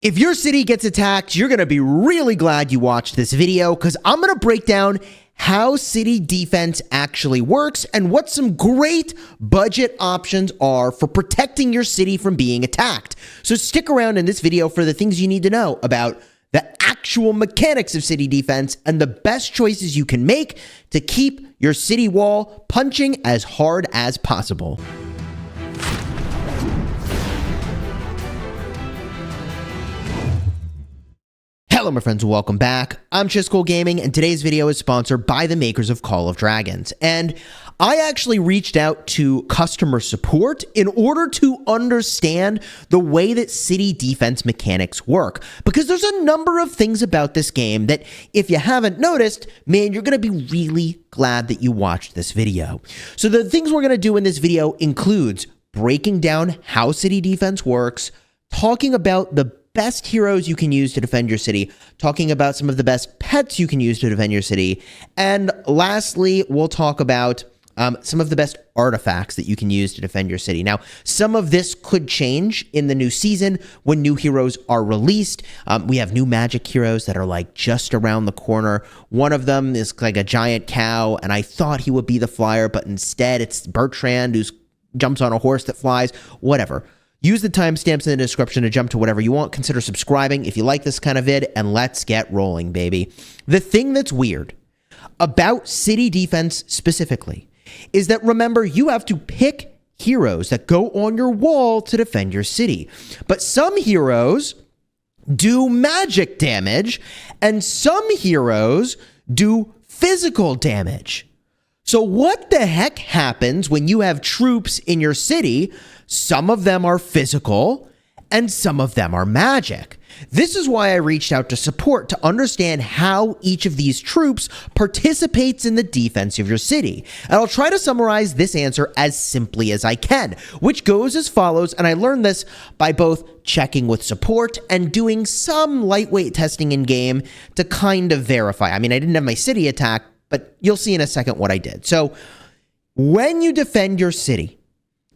If your city gets attacked, you're going to be really glad you watched this video because I'm going to break down how city defense actually works and what some great budget options are for protecting your city from being attacked. So stick around in this video for the things you need to know about the actual mechanics of city defense and the best choices you can make to keep your city wall punching as hard as possible. Hello my friends, welcome back. I'm Chisgule Gaming and today's video is sponsored by the makers of Call of Dragons. And I actually reached out to customer support in order to understand the way that city defense mechanics work. Because there's a number of things about this game that if you haven't noticed, man, you're going to be really glad that you watched this video. So the things we're going to do in this video includes breaking down how city defense works, talking about the best heroes you can use to defend your city, talking about some of the best pets you can use to defend your city, and lastly, we'll talk about some of the best artifacts that you can use to defend your city. Now, some of this could change in the new season when new heroes are released. We have new magic heroes that are like just around the corner. One of them is like a giant cow, and I thought he would be the flyer, but instead it's Bertrand who jumps on a horse that flies, whatever. Use the timestamps in the description to jump to whatever you want. Consider subscribing if you like this kind of vid, and let's get rolling, baby. The thing that's weird about city defense specifically is that, remember, you have to pick heroes that go on your wall to defend your city. But some heroes do magic damage, and some heroes do physical damage. So what the heck happens when you have troops in your city? Some of them are physical and some of them are magic. This is why I reached out to support to understand how each of these troops participates in the defense of your city. And I'll try to summarize this answer as simply as I can, which goes as follows, and I learned this by both checking with support and doing some lightweight testing in game to kind of verify. I mean, I didn't have my city attack, but you'll see in a second what I did. So when you defend your city,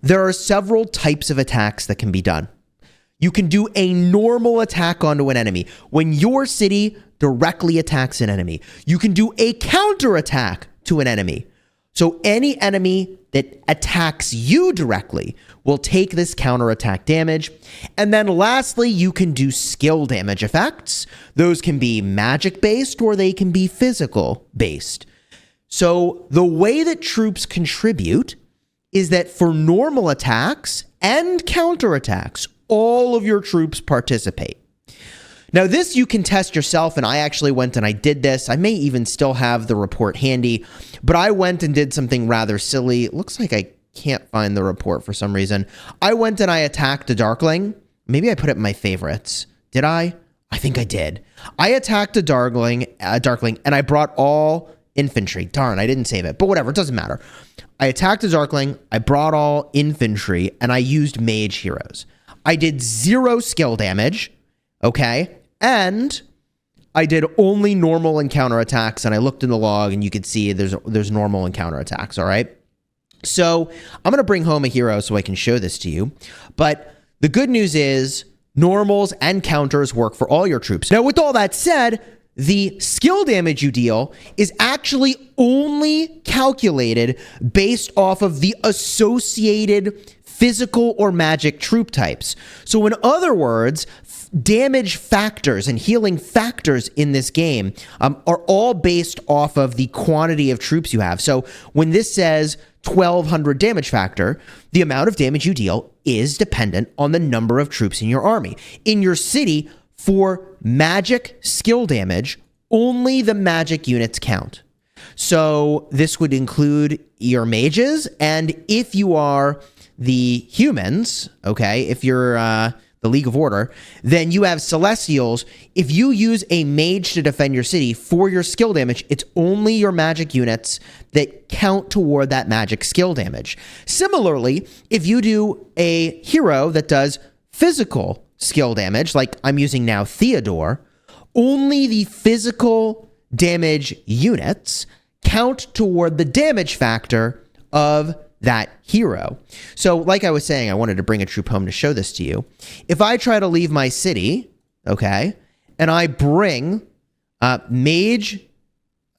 there are several types of attacks that can be done. You can do a normal attack onto an enemy when your city directly attacks an enemy. You can do a counterattack to an enemy. So any enemy that attacks you directly will take this counterattack damage. And then lastly, you can do skill damage effects. Those can be magic based or they can be physical based. So the way that troops contribute is that for normal attacks and counterattacks, all of your troops participate. Now this you can test yourself, and I actually went and I did this. I may even still have the report handy, but I went and did something rather silly. It looks like I can't find the report for some reason. I went and I attacked a Darkling. Maybe I put it in my favorites. Did I? I think I did. I attacked a Darkling, and I brought all infantry. Darn, I didn't save it, but whatever, it doesn't matter. I attacked a Darkling, I brought all infantry, and I used mage heroes. I did 0 skill damage, okay? And I did only normal and counterattacks, and I looked in the log, and you could see there's normal and counterattacks, all right? So I'm going to bring home a hero so I can show this to you. But the good news is normals and counters work for all your troops. Now, with all that said, the skill damage you deal is actually only calculated based off of the associated physical or magic troop types. So in other words, damage factors and healing factors in this game are all based off of the quantity of troops you have. So when this says 1200 damage factor, the amount of damage you deal is dependent on the number of troops in your army. In your city, for magic skill damage, only the magic units count. So this would include your mages, and if you are the humans, okay, if you're the League of Order, then you have Celestials. If you use a mage to defend your city for your skill damage, it's only your magic units that count toward that magic skill damage. Similarly, if you do a hero that does physical skill damage, like I'm using now Theodore, only the physical damage units count toward the damage factor of that hero. So like I was saying, I wanted to bring a troop home to show this to you. If I try to leave my city, okay, and I bring mage,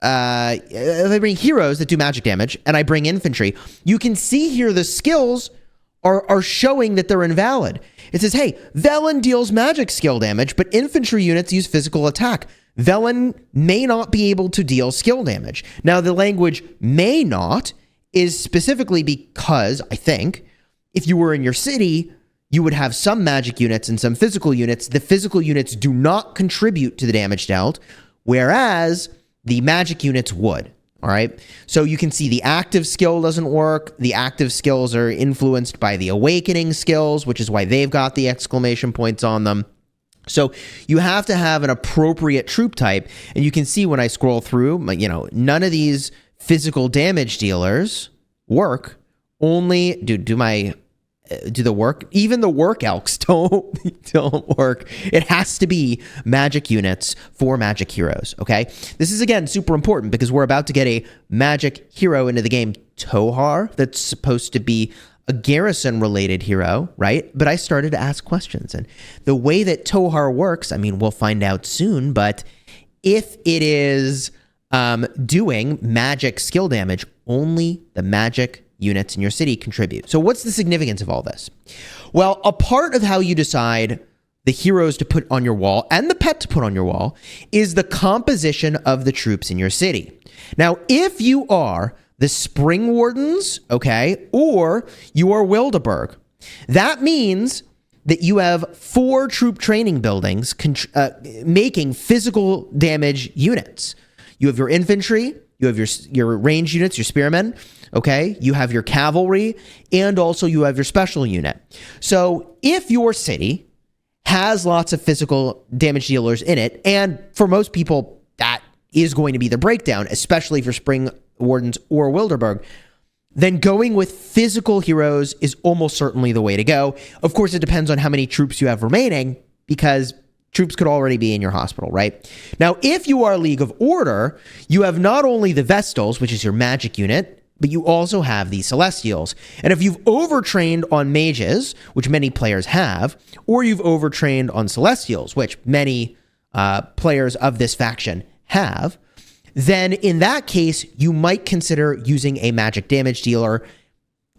if I bring heroes that do magic damage, and I bring infantry, you can see here the skills are showing that they're invalid. It says, hey, Velen deals magic skill damage, but infantry units use physical attack. Velen may not be able to deal skill damage. Now, the language may not is specifically because, I think, if you were in your city, you would have some magic units and some physical units. The physical units do not contribute to the damage dealt, whereas the magic units would. All right. So you can see the active skill doesn't work. The active skills are influenced by the awakening skills, which is why they've got the exclamation points on them. So you have to have an appropriate troop type. And you can see when I scroll through, none of these physical damage dealers work. Only do the work. Even the work elks don't work. It has to be magic units for magic heroes. Okay. This is again super important because we're about to get a magic hero into the game, Tohar, that's supposed to be a Garrison related hero, right? But I started to ask questions, and the way that Tohar works, we'll find out soon, but if it is doing magic skill damage, only the magic units in your city contribute. So what's the significance of all this? Well, a part of how you decide the heroes to put on your wall and the pet to put on your wall is the composition of the troops in your city. Now, if you are the Spring Wardens, okay, or you are Wildeburg, that means that you have 4 troop training buildings making physical damage units. You have your infantry, you have your range units, your spearmen, okay? You have your cavalry, and also you have your special unit. So if your city has lots of physical damage dealers in it, and for most people, that is going to be the breakdown, especially for Spring Wardens or Wilderburg, then going with physical heroes is almost certainly the way to go. Of course, it depends on how many troops you have remaining, because troops could already be in your hospital, right? Now, if you are League of Order, you have not only the Vestals, which is your magic unit, but you also have the Celestials. And if you've overtrained on mages, which many players have, or you've overtrained on Celestials, which many players of this faction have, then in that case, you might consider using a magic damage dealer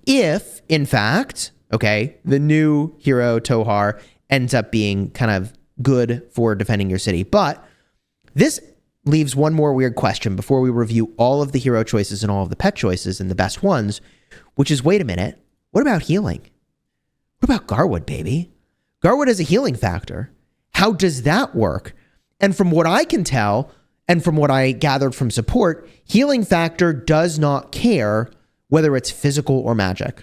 if, in fact, okay, the new hero, Tohar, ends up being kind of good for defending your city. But this leaves one more weird question before we review all of the hero choices and all of the pet choices and the best ones, which is, wait a minute, what about healing? What about Garwood, baby? Garwood has a healing factor. How does that work? And from what I can tell, and from what I gathered from support, healing factor does not care whether it's physical or magic.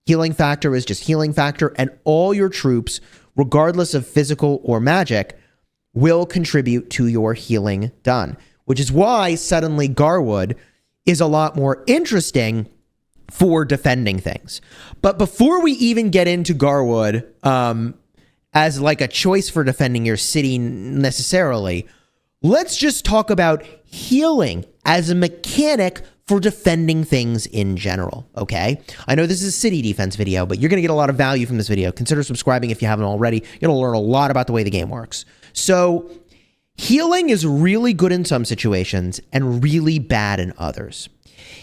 Healing factor is just healing factor, and all your troops, regardless of physical or magic, will contribute to your healing done, which is why suddenly Garwood is a lot more interesting for defending things. But before we even get into Garwood as like a choice for defending your city necessarily, let's just talk about healing as a mechanic for defending things in general, okay? I know this is a city defense video, but you're going to get a lot of value from this video. Consider subscribing if you haven't already. You're going to learn a lot about the way the game works. So healing is really good in some situations and really bad in others.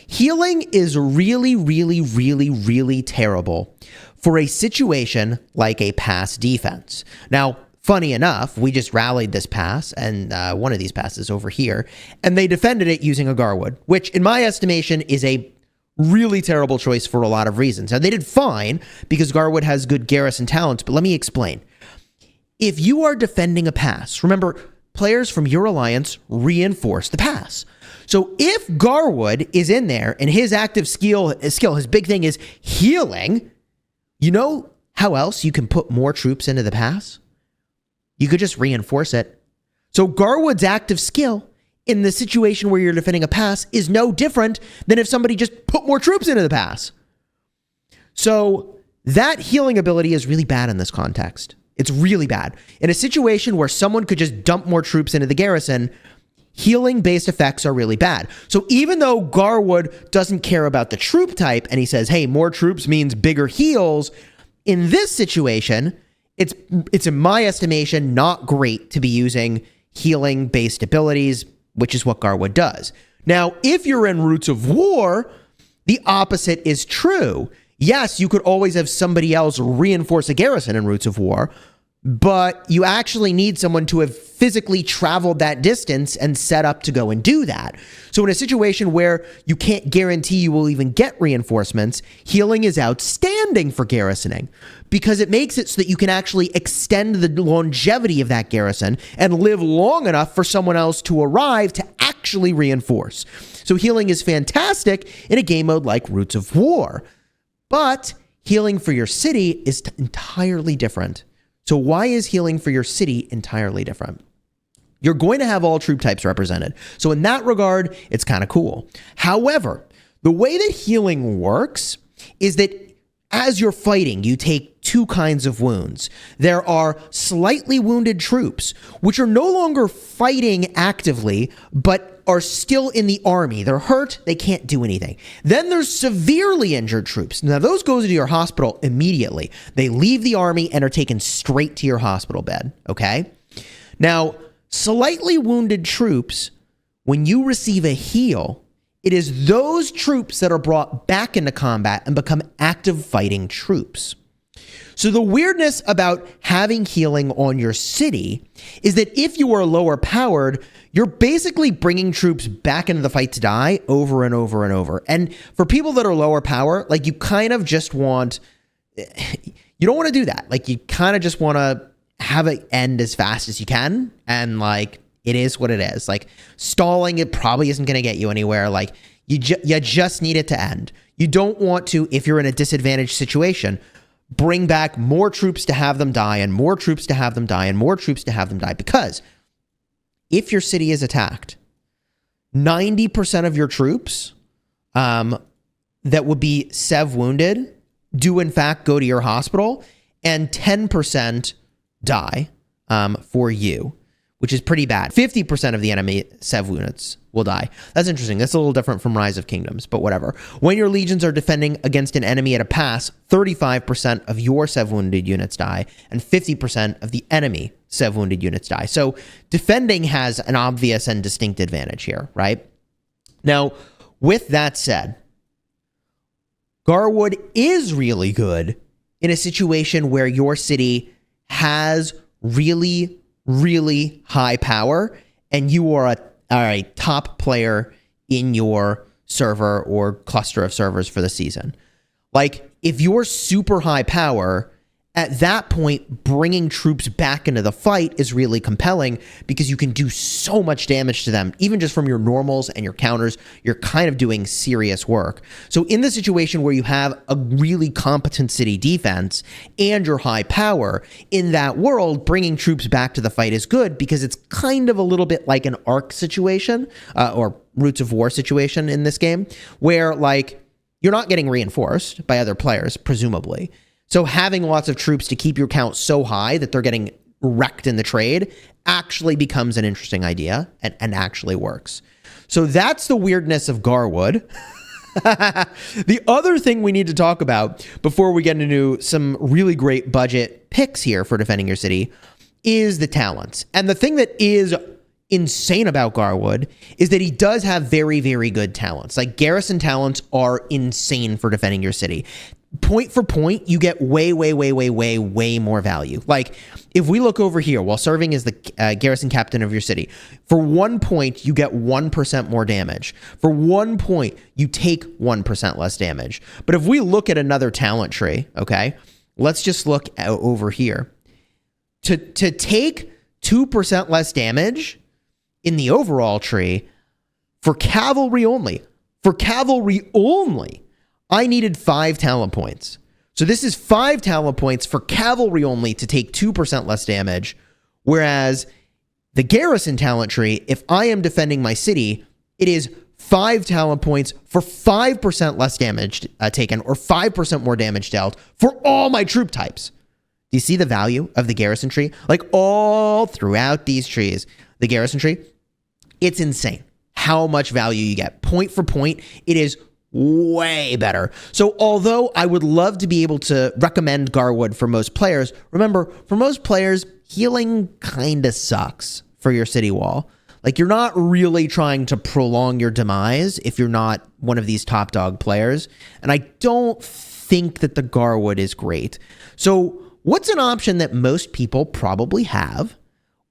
Healing is really, really, really, really terrible for a situation like a pass defense. Now, funny enough, we just rallied this pass, and one of these passes over here, and they defended it using a Garwood, which in my estimation is a really terrible choice for a lot of reasons. Now, they did fine because Garwood has good Garrison talents, but let me explain. If you are defending a pass, remember, players from your alliance reinforce the pass. So if Garwood is in there and his active skill, his big thing is healing, you know how else you can put more troops into the pass? You could just reinforce it. So Garwood's active skill in the situation where you're defending a pass is no different than if somebody just put more troops into the pass. So that healing ability is really bad in this context. It's really bad. In a situation where someone could just dump more troops into the garrison, healing-based effects are really bad. So even though Garwood doesn't care about the troop type, and he says, hey, more troops means bigger heals, in this situation, it's in my estimation not great to be using healing based abilities, which is what Garwood does. Now, if you're in Roots of War, the opposite is true. Yes, you could always have somebody else reinforce a garrison in Roots of War, but you actually need someone to have physically traveled that distance and set up to go and do that. So in a situation where you can't guarantee you will even get reinforcements, healing is outstanding for garrisoning because it makes it so that you can actually extend the longevity of that garrison and live long enough for someone else to arrive to actually reinforce. So healing is fantastic in a game mode like Roots of War, but healing for your city is entirely different. So why is healing for your city entirely different? You're going to have all troop types represented. So in that regard, it's kind of cool. However, the way that healing works is that as you're fighting, you take two kinds of wounds. There are slightly wounded troops, which are no longer fighting actively, but are still in the army. They're hurt. They can't do anything. Then there's severely injured troops. Now, those go to your hospital immediately. They leave the army and are taken straight to your hospital bed, okay? Now, slightly wounded troops, when you receive a heal, it is those troops that are brought back into combat and become active fighting troops. So the weirdness about having healing on your city is that if you are lower powered, you're basically bringing troops back into the fight to die over and over and over. And for people that are lower power, like you kind of just want, you don't want to do that. Like you kind of just want to have it end as fast as you can. And like, it is what it is. Like stalling, it probably isn't going to get you anywhere. Like you just need it to end. You don't want to, if you're in a disadvantaged situation, bring back more troops to have them die and more troops to have them die and more troops to have them die. Because if your city is attacked, 90% of your troops that would be sev wounded do in fact go to your hospital, and 10% die for you, which is pretty bad. 50% of the enemy sev units will die. That's interesting. That's a little different from Rise of Kingdoms, but whatever. When your legions are defending against an enemy at a pass, 35% of your sev wounded units die, and 50% of the enemy sev wounded units die. So defending has an obvious and distinct advantage here, right? Now, with that said, Garwood is really good in a situation where your city has really, really high power and you are a top player in your server or cluster of servers for the season. Like, if you're super high power, at that point, bringing troops back into the fight is really compelling because you can do so much damage to them. Even just from your normals and your counters, you're kind of doing serious work. So in the situation where you have a really competent city defense and your high power, in that world, bringing troops back to the fight is good because it's kind of a little bit like an Ark situation or Roots of War situation in this game where, like, you're not getting reinforced by other players, presumably. So having lots of troops to keep your count so high that they're getting wrecked in the trade actually becomes an interesting idea and actually works. So that's the weirdness of Garwood. The other thing we need to talk about before we get into some really great budget picks here for defending your city is the talents. And the thing that is insane about Garwood is that he does have very, very good talents. Like, Garrison talents are insane for defending your city. Point for point, you get way more value. Like, if we look over here, while serving as the garrison captain of your city, for 1 point, you get 1% more damage. For 1 point, you take 1% less damage. But if we look at another talent tree, okay, let's just look over here. To take 2% less damage in the overall tree, for cavalry only, I needed 5 talent points. So this is 5 talent points for cavalry only to take 2% less damage. Whereas the garrison talent tree, if I am defending my city, it is 5 talent points for 5% less damage taken or 5% more damage dealt for all my troop types. Do you see the value of the garrison tree? Like, all throughout these trees, the garrison tree, it's insane how much value you get. Point for point, it is way better. So although I would love to be able to recommend Garwood for most players, remember, for most players, healing kind of sucks for your city wall. Like, you're not really trying to prolong your demise if you're not one of these top dog players. And I don't think that the Garwood is great. So what's an option that most people probably have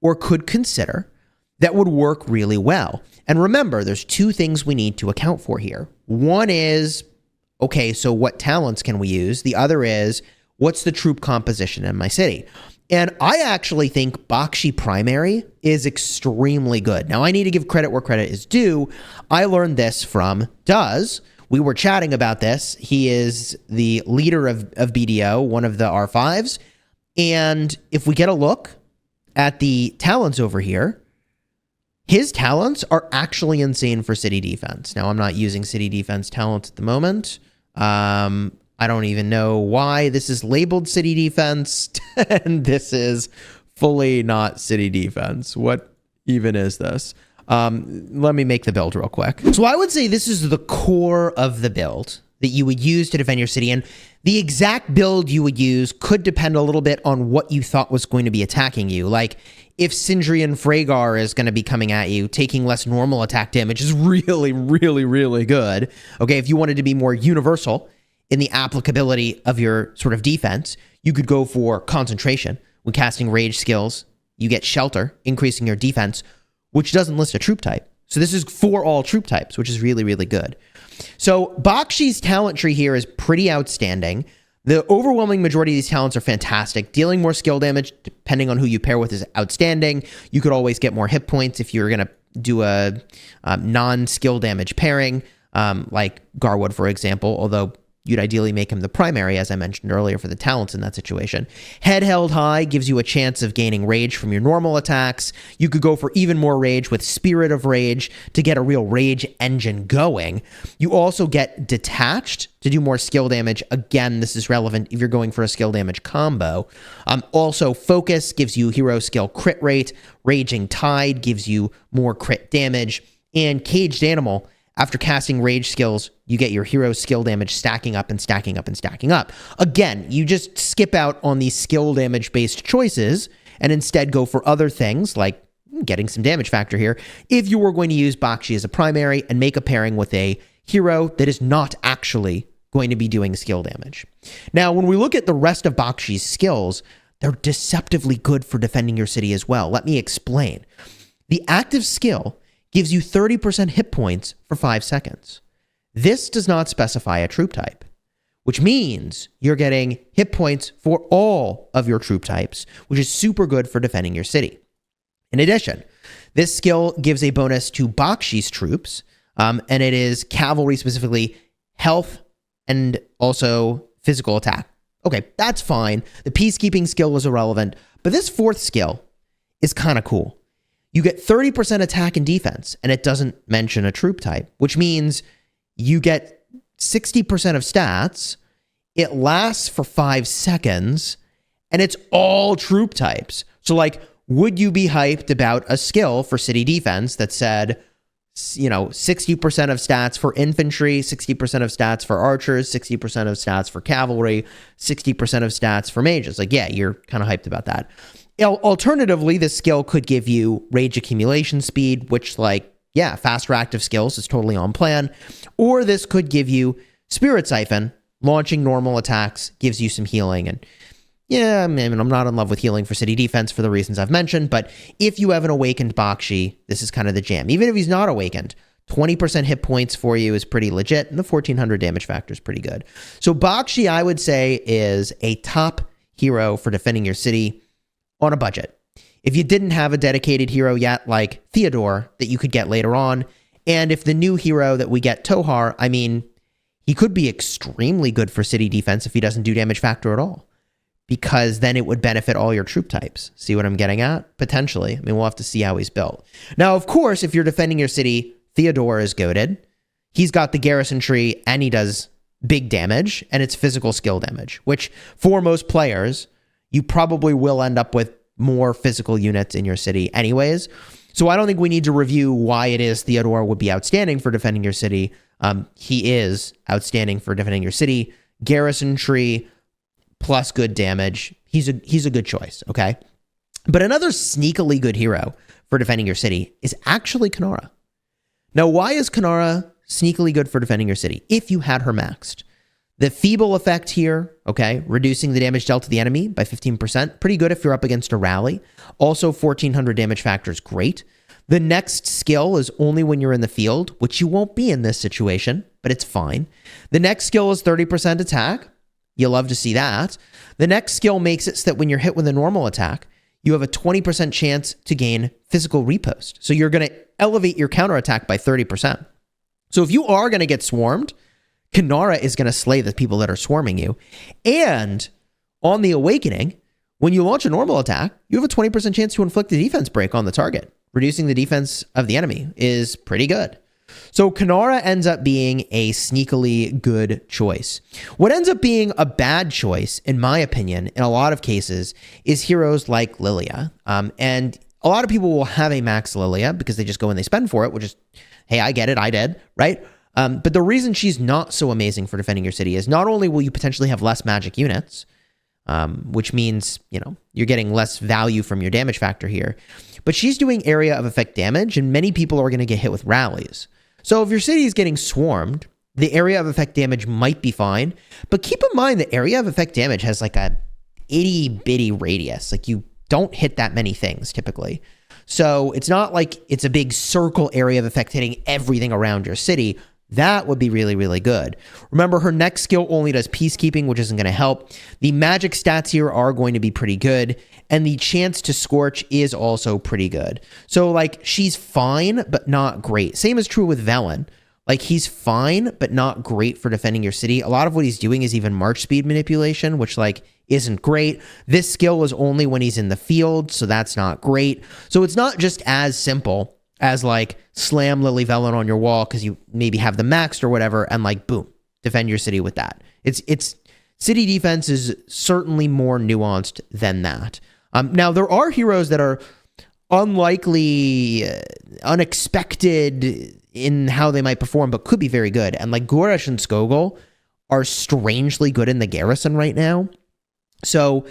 or could consider that would work really well? And remember, there's two things we need to account for here. One is, okay, so what talents can we use? The other is, what's the troop composition in my city? And I actually think Bakshi Primary is extremely good. Now, I need to give credit where credit is due. I learned this from Duz. We were chatting about this. He is the leader of BDO, one of the R5s. And if we get a look at the talents over here, his talents are actually insane for city defense. Now, I'm not using city defense talents at the moment. I don't even know why this is labeled city defense, and this is fully not city defense. What even is this? Let me make the build real quick. So I would say this is the core of the build that you would use to defend your city. And the exact build you would use could depend a little bit on what you thought was going to be attacking you. Like, if Sindrian Freygar is going to be coming at you, taking less normal attack damage is really, really, really good. Okay, if you wanted to be more universal in the applicability of your sort of defense, you could go for concentration. When casting rage skills, you get shelter, increasing your defense, which doesn't list a troop type. So this is for all troop types, which is really, really good. So Bakshi's talent tree here is pretty outstanding. The overwhelming majority of these talents are fantastic. Dealing more skill damage, depending on who you pair with, is outstanding. You could always get more hit points if you're going to do a non-skill damage pairing, like Garwood, for example, although you'd ideally make him the primary, as I mentioned earlier, for the talents in that situation. Head held high gives you a chance of gaining rage from your normal attacks. You could go for even more rage with Spirit of Rage to get a real rage engine going. You also get detached to do more skill damage. Again, this is relevant if you're going for a skill damage combo. Also, focus gives you hero skill crit rate. Raging Tide gives you more crit damage. And Caged Animal, after casting rage skills, you get your hero skill damage stacking up and stacking up and stacking up. Again, you just skip out on these skill damage-based choices and instead go for other things like getting some damage factor here if you were going to use Bakshi as a primary and make a pairing with a hero that is not actually going to be doing skill damage. Now, when we look at the rest of Bakshi's skills, they're deceptively good for defending your city as well. Let me explain. The active skill gives you 30% hit points for 5 seconds. This does not specify a troop type, which means you're getting hit points for all of your troop types, which is super good for defending your city. In addition, this skill gives a bonus to Bakshi's troops, and it is cavalry, specifically health and also physical attack. Okay, that's fine. The peacekeeping skill was irrelevant, but this fourth skill is kind of cool. You get 30% attack and defense, and it doesn't mention a troop type, which means you get 60% of stats, it lasts for 5 seconds, and it's all troop types. So, like, would you be hyped about a skill for city defense that said, 60% of stats for infantry, 60% of stats for archers, 60% of stats for cavalry, 60% of stats for mages? Like, yeah, you're kind of hyped about that. Alternatively, this skill could give you rage accumulation speed, which, faster active skills is totally on plan. Or this could give you Spirit Siphon. Launching normal attacks gives you some healing. And yeah, I'm not in love with healing for city defense for the reasons I've mentioned, but if you have an awakened Bakshi, this is kind of the jam. Even if he's not awakened, 20% hit points for you is pretty legit, and the 1400 damage factor is pretty good. So Bakshi, I would say, is a top hero for defending your city on a budget. If you didn't have a dedicated hero yet, like Theodore, that you could get later on, and if the new hero that we get, Tohar, he could be extremely good for city defense if he doesn't do damage factor at all, because then it would benefit all your troop types. See what I'm getting at? Potentially. We'll have to see how he's built. Now, of course, if you're defending your city, Theodore is goated. He's got the Garrison tree, and he does big damage, and it's physical skill damage, which for most players, you probably will end up with more physical units in your city anyways. So I don't think we need to review why it is Theodore would be outstanding for defending your city. He is outstanding for defending your city. Garrison tree plus good damage. He's a good choice, okay? But another sneakily good hero for defending your city is actually Kanara. Now, why is Kanara sneakily good for defending your city if you had her maxed? The feeble effect here, okay, reducing the damage dealt to the enemy by 15%, pretty good if you're up against a rally. Also, 1400 damage factor is great. The next skill is only when you're in the field, which you won't be in this situation, but it's fine. The next skill is 30% attack. You'll love to see that. The next skill makes it so that when you're hit with a normal attack, you have a 20% chance to gain physical repost. So you're going to elevate your counterattack by 30%. So if you are going to get swarmed, Kanara is going to slay the people that are swarming you. And on the Awakening, when you launch a normal attack, you have a 20% chance to inflict a defense break on the target. Reducing the defense of the enemy is pretty good. So Kanara ends up being a sneakily good choice. What ends up being a bad choice, in my opinion, in a lot of cases, is heroes like Lilia. And a lot of people will have a max Lilia because they just go and they spend for it, which is, hey, I get it, I did, right? But the reason she's not so amazing for defending your city is not only will you potentially have less magic units, which means, you know, you're getting less value from your damage factor here, but she's doing area of effect damage, and many people are going to get hit with rallies. So if your city is getting swarmed, the area of effect damage might be fine, but keep in mind the area of effect damage has like a itty-bitty radius. Like you don't hit that many things typically. So it's not like it's a big circle area of effect hitting everything around your city. That would be really, really good. Remember, her next skill only does peacekeeping, which isn't going to help. The magic stats here are going to be pretty good, and the chance to scorch is also pretty good. So, like, she's fine, but not great. Same is true with Velen. Like, he's fine, but not great for defending your city. A lot of what he's doing is even march speed manipulation, which, like, isn't great. This skill is only when he's in the field, so that's not great. So it's not just as simple as like slam Lily Velen on your wall because you maybe have the maxed or whatever, and like boom, defend your city with that. It's city defense is certainly more nuanced than that. Now there are heroes that are unlikely, unexpected in how they might perform, but could be very good. And like Goresh and Chisgule are strangely good in the Garrison right now. So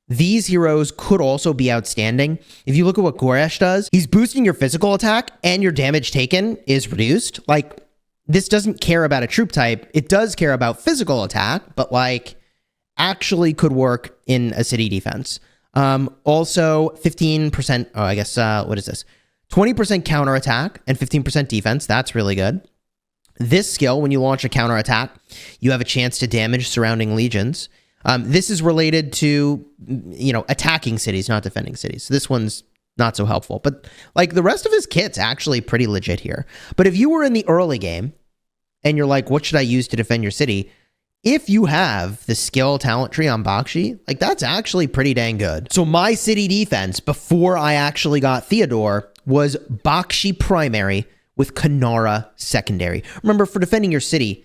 these heroes could also be outstanding. If you look at what Goresh does, he's boosting your physical attack and your damage taken is reduced. Like, this doesn't care about a troop type. It does care about physical attack, but like actually could work in a city defense. Also 15%, oh, I guess, what is this? 20% counterattack and 15% defense. That's really good. This skill, when you launch a counterattack, you have a chance to damage surrounding legions. This is related to, you know, attacking cities, not defending cities. So this one's not so helpful. But like the rest of his kit's actually pretty legit here. But if you were in the early game and you're like, what should I use to defend your city? If you have the skill talent tree on Bakshi, like that's actually pretty dang good. So my city defense before I actually got Theodore was Bakshi primary with Kanara secondary. Remember, for defending your city,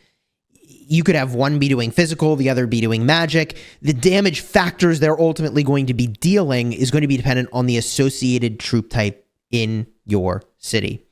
you could have one be doing physical, the other be doing magic. The damage factors they're ultimately going to be dealing is going to be dependent on the associated troop type in your city.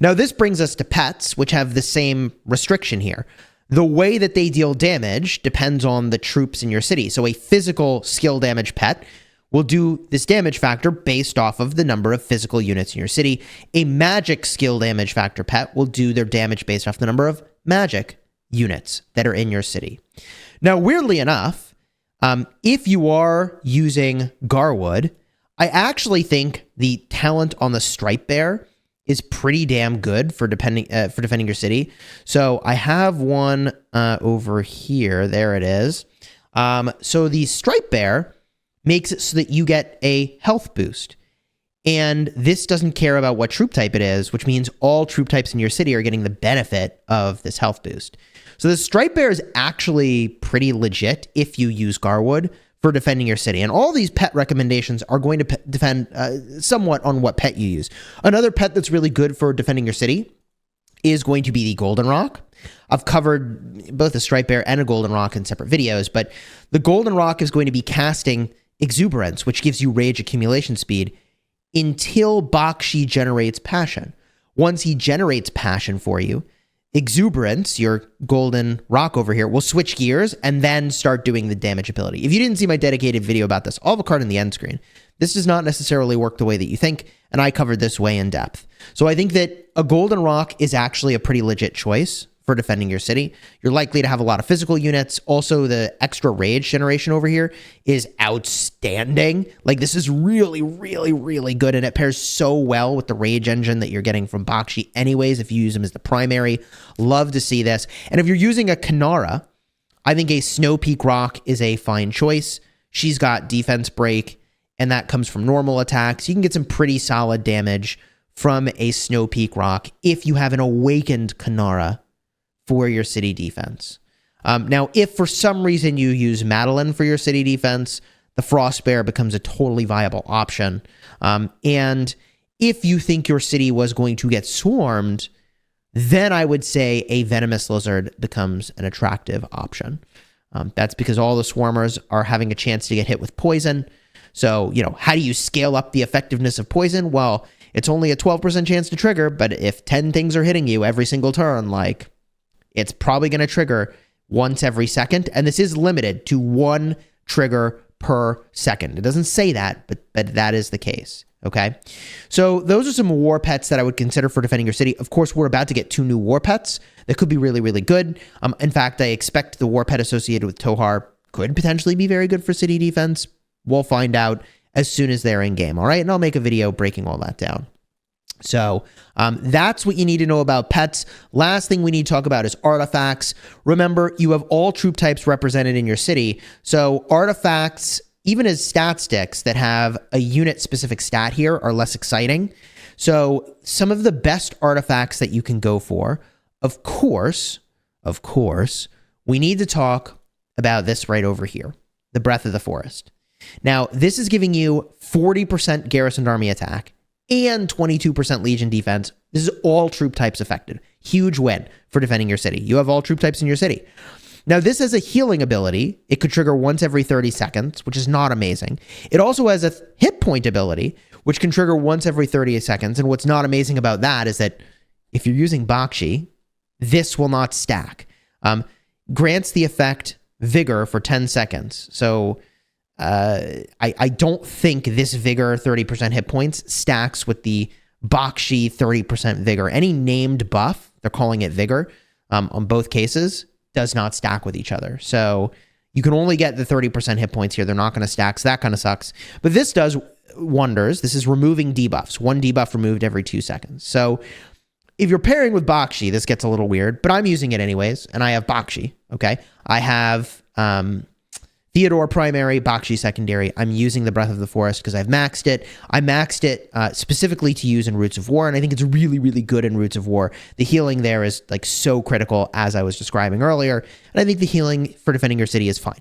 Now, this brings us to pets, which have the same restriction here. The way that they deal damage depends on the troops in your city. So a physical skill damage pet will do this damage factor based off of the number of physical units in your city. A magic skill damage factor pet will do their damage based off the number of magic units that are in your city. Now, weirdly enough, if you are using Garwood, I actually think the talent on the Stripe Bear is pretty damn good for defending your city. So I have one over here. There it is. So the Stripe Bear makes it so that you get a health boost. And this doesn't care about what troop type it is, which means all troop types in your city are getting the benefit of this health boost. So the Stripe Bear is actually pretty legit if you use Garwood for defending your city. And all these pet recommendations are going to depend somewhat on what pet you use. Another pet that's really good for defending your city is going to be the Goldenrock. I've covered both a Stripe Bear and a Goldenrock in separate videos, but the Goldenrock is going to be casting Exuberance, which gives you rage accumulation speed until Bakshi generates passion. Once he generates passion for you, Exuberance, your golden rock over here, will switch gears and then start doing the damage ability. If you didn't see my dedicated video about this, I'll have a card in the end screen. This does not necessarily work the way that you think, and I covered this way in depth. So I think that a golden rock is actually a pretty legit choice for defending your city. You're likely to have a lot of physical units. Also, the extra rage generation over here is outstanding. Like, this is really, really, really good, and it pairs so well with the rage engine that you're getting from Bakshi anyways, if you use them as the primary. Love to see this. And if you're using a Kanara, I think a Snow Peak Rock is a fine choice. She's got defense break, and that comes from normal attacks. You can get some pretty solid damage from a Snow Peak Rock if you have an Awakened Kanara for your city defense. Now, if for some reason you use Madeline for your city defense, the Frost Bear becomes a totally viable option. And if you think your city was going to get swarmed, then I would say a Venomous Lizard becomes an attractive option. That's because all the swarmers are having a chance to get hit with poison. So, how do you scale up the effectiveness of poison? Well, it's only a 12% chance to trigger, but if 10 things are hitting you every single turn, it's probably going to trigger once every second, and this is limited to 1 trigger per second. It doesn't say that, but that is the case, okay? So those are some war pets that I would consider for defending your city. Of course, we're about to get 2 new war pets that could be really, really good. In fact, I expect the war pet associated with Tohar could potentially be very good for city defense. We'll find out as soon as they're in game, all right? And I'll make a video breaking all that down. So that's what you need to know about pets. Last thing we need to talk about is artifacts. Remember, you have all troop types represented in your city. So artifacts, even as stat sticks that have a unit-specific stat here, are less exciting. So some of the best artifacts that you can go for, of course, we need to talk about this right over here, the Breath of the Forest. Now, this is giving you 40% garrisoned army attack and 22% Legion defense. This is all troop types affected. Huge win for defending your city. You have all troop types in your city. Now, this has a healing ability. It could trigger once every 30 seconds, which is not amazing. It also has a hit point ability, which can trigger once every 30 seconds. And what's not amazing about that is that if you're using Bakshi, this will not stack. Grants the effect Vigor for 10 seconds. So I don't think this Vigor 30% hit points stacks with the Bakshi 30% Vigor. Any named buff, they're calling it Vigor, on both cases, does not stack with each other. So you can only get the 30% hit points here. They're not going to stack, so that kind of sucks. But this does wonders. This is removing debuffs. 1 debuff removed every 2 seconds. So if you're pairing with Bakshi, this gets a little weird, but I'm using it anyways, and I have Bakshi, okay? I have Theodore primary, Bakshi secondary. I'm using the Breath of the Forest because I've maxed it. I maxed it specifically to use in Roots of War, and I think it's really, really good in Roots of War. The healing there is so critical, as I was describing earlier, and I think the healing for defending your city is fine.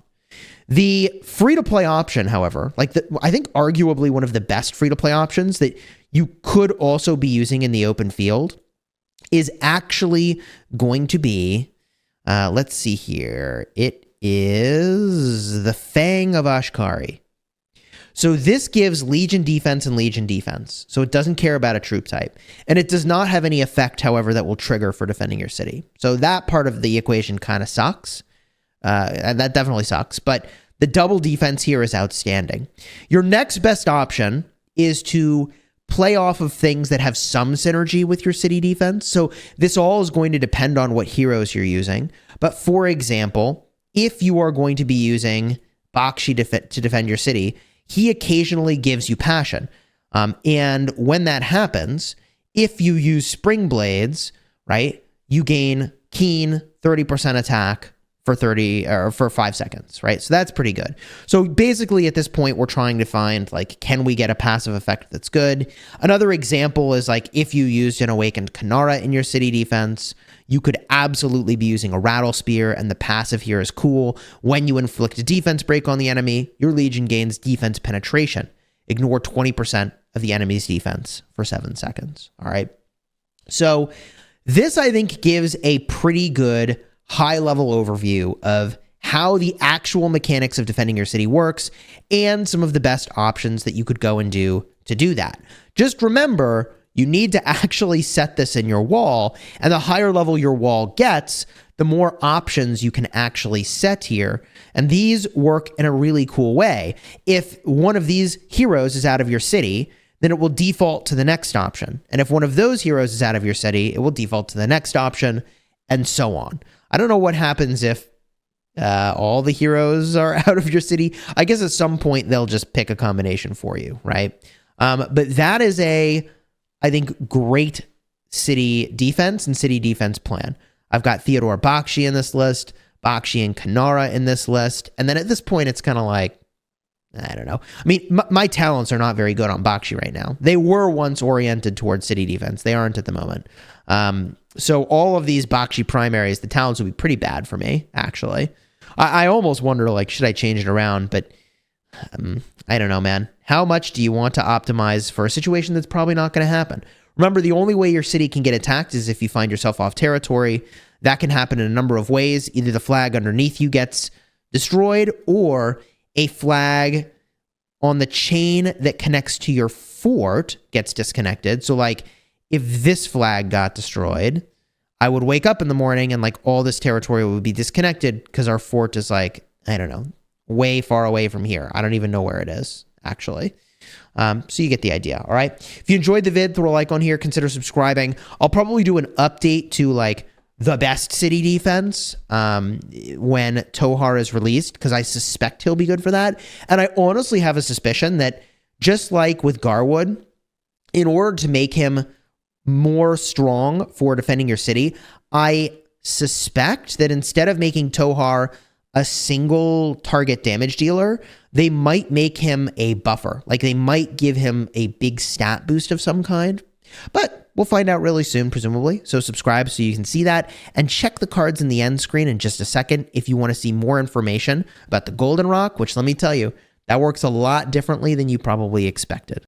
The free-to-play option, however, I think arguably one of the best free-to-play options that you could also be using in the open field is actually going to be, let's see here, it is the Fang of Ashkari. So this gives Legion defense and Legion defense. So it doesn't care about a troop type. And it does not have any effect, however, that will trigger for defending your city. So that part of the equation kind of sucks. And that definitely sucks. But the double defense here is outstanding. Your next best option is to play off of things that have some synergy with your city defense. So this all is going to depend on what heroes you're using. But for example, if you are going to be using Bakshi to defend your city, he occasionally gives you passion. And when that happens, if you use Spring Blades, right, you gain Keen 30% attack for 5 seconds, right? So that's pretty good. So basically at this point, we're trying to find, can we get a passive effect that's good? Another example is if you used an Awakened Kanara in your city defense, you could absolutely be using a Rattle Spear, and the passive here is cool. When you inflict a defense break on the enemy, your Legion gains defense penetration. Ignore 20% of the enemy's defense for 7 seconds, all right? So this, I think, gives a pretty good high-level overview of how the actual mechanics of defending your city works and some of the best options that you could go and do to do that. Just remember, You need to actually set this in your wall, and the higher level your wall gets, the more options you can actually set here. And these work in a really cool way. If one of these heroes is out of your city, then it will default to the next option. And if one of those heroes is out of your city, it will default to the next option, and so on. I don't know what happens if all the heroes are out of your city. I guess at some point they'll just pick a combination for you, right? But that is a, I think, great city defense and city defense plan. I've got Theodore Bakshi in this list, Bakshi and Kanara in this list. And then at this point, it's kind of like, I don't know. I mean, my talents are not very good on Bakshi right now. They were once oriented towards city defense. They aren't at the moment. So all of these Bakshi primaries, the talents would be pretty bad for me, actually. I almost wonder, like, should I change it around? But I don't know, man. How much do you want to optimize for a situation that's probably not going to happen? Remember, the only way your city can get attacked is if you find yourself off territory. That can happen in a number of ways. Either the flag underneath you gets destroyed, or a flag on the chain that connects to your fort gets disconnected. So, like, if this flag got destroyed, I would wake up in the morning and, like, all this territory would be disconnected because our fort is, like, I don't know, way far away from here. I don't even know where it is, actually. So you get the idea, all right? If you enjoyed the vid, throw a like on here, consider subscribing. I'll probably do an update to, like, the best city defense when Tohar is released, because I suspect he'll be good for that. And I honestly have a suspicion that, just like with Garwood, in order to make him more strong for defending your city, I suspect that instead of making Tohar a single target damage dealer, they might make him a buffer. Like, they might give him a big stat boost of some kind. But we'll find out really soon, presumably. So subscribe so you can see that, and check the cards in the end screen in just a second if you want to see more information about the Golden Rock, which, let me tell you, that works a lot differently than you probably expected.